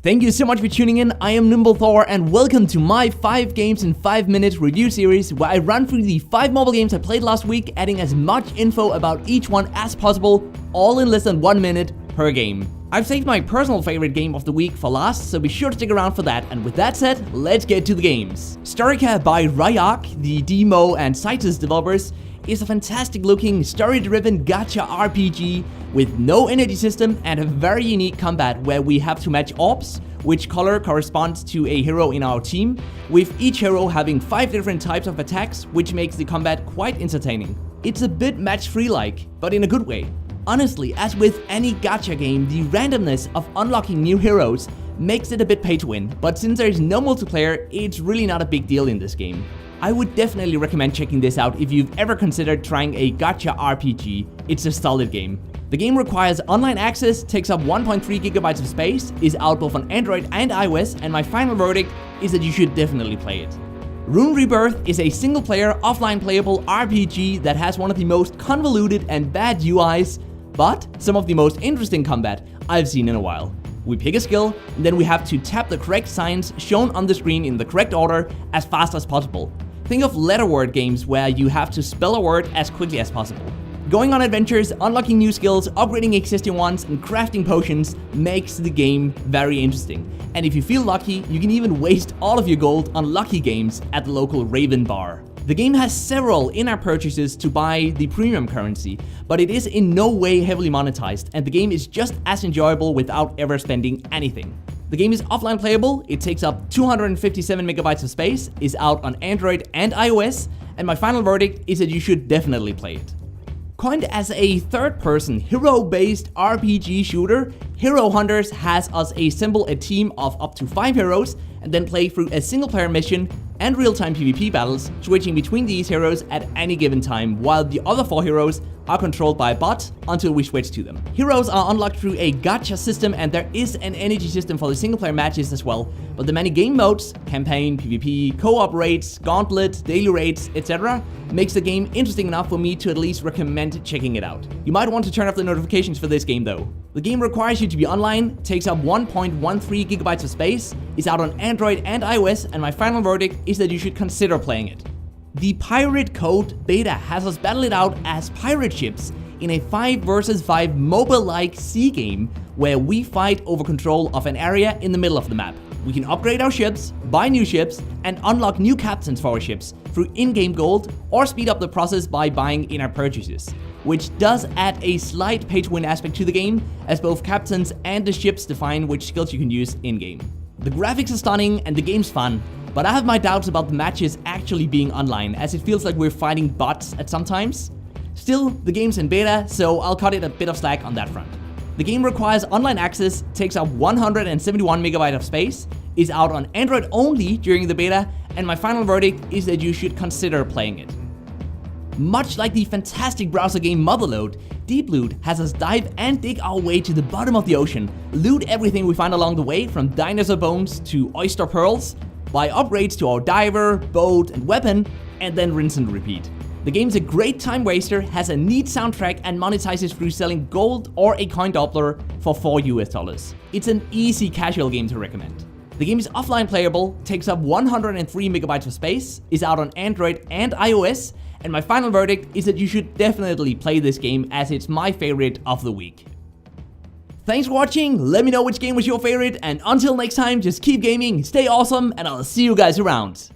Thank you so much for tuning in. I am NimbleThor and welcome to my 5 games in 5 minutes review series where I run through the 5 mobile games I played last week, adding as much info about each one as possible, all in less than 1 minute per game. I've saved my personal favorite game of the week for last, so be sure to stick around for that. And with that said, let's get to the games. Sdorica by Ryak, the Demo and Citus developers, is a fantastic looking story-driven gacha RPG with no energy system and a very unique combat where we have to match orbs, which color corresponds to a hero in our team, with each hero having 5 different types of attacks, which makes the combat quite entertaining. It's a bit match-3-like, but in a good way. Honestly, as with any gacha game, the randomness of unlocking new heroes makes it a bit pay to win, but since there is no multiplayer, it's really not a big deal in this game. I would definitely recommend checking this out if you've ever considered trying a gacha RPG. It's a solid game. The game requires online access, takes up 1.3 gigabytes of space, is out both on Android and iOS, and my final verdict is that you should definitely play it. Rune Rebirth is a single-player, offline playable RPG that has one of the most convoluted and bad UIs, but some of the most interesting combat I've seen in a while. We pick a skill, and then we have to tap the correct signs shown on the screen in the correct order as fast as possible. Think of letter word games where you have to spell a word as quickly as possible. Going on adventures, unlocking new skills, upgrading existing ones, and crafting potions makes the game very interesting. And if you feel lucky, you can even waste all of your gold on lucky games at the local Raven bar. The game has several in-app purchases to buy the premium currency, but it is in no way heavily monetized, and the game is just as enjoyable without ever spending anything. The game is offline playable, it takes up 257 megabytes of space, is out on Android and iOS, and my final verdict is that you should definitely play it. Coined as a third-person, hero-based RPG shooter, Hero Hunters has us assemble a team of up to 5 heroes and then play through a single-player mission and real-time PvP battles, switching between these heroes at any given time, while the other 4 heroes are controlled by a bot until we switch to them. Heroes are unlocked through a gacha system, and there is an energy system for the single-player matches as well, but the many game modes, campaign, PvP, co-op raids, gauntlet, daily raids, etc. makes the game interesting enough for me to at least recommend checking it out. You might want to turn off the notifications for this game though. The game requires you to be online, takes up 1.13 gigabytes of space, is out on Android and iOS, and my final verdict is that you should consider playing it. The Pirate Code beta has us battle it out as pirate ships in a 5 vs 5 mobile-like sea game where we fight over control of an area in the middle of the map. We can upgrade our ships, buy new ships, and unlock new captains for our ships through in-game gold, or speed up the process by buying in-app purchases, which does add a slight pay-to-win aspect to the game, as both captains and the ships define which skills you can use in-game. The graphics are stunning and the game's fun, but I have my doubts about the matches actually being online, as it feels like we're fighting bots at some times. Still, the game's in beta, so I'll cut it a bit of slack on that front. The game requires online access, takes up 171 megabytes of space, is out on Android only during the beta, and my final verdict is that you should consider playing it. Much like the fantastic browser game Motherload, Deep Loot has us dive and dig our way to the bottom of the ocean, loot everything we find along the way from dinosaur bones to oyster pearls, buy upgrades to our diver, boat, and weapon, and then rinse and repeat. The game's a great time waster, has a neat soundtrack, and monetizes through selling gold or a coin doubler for $4 US. It's an easy casual game to recommend. The game is offline playable, takes up 103 megabytes of space, is out on Android and iOS, and my final verdict is that you should definitely play this game as it's my favorite of the week. Thanks for watching, let me know which game was your favorite, and until next time, just keep gaming, stay awesome, and I'll see you guys around.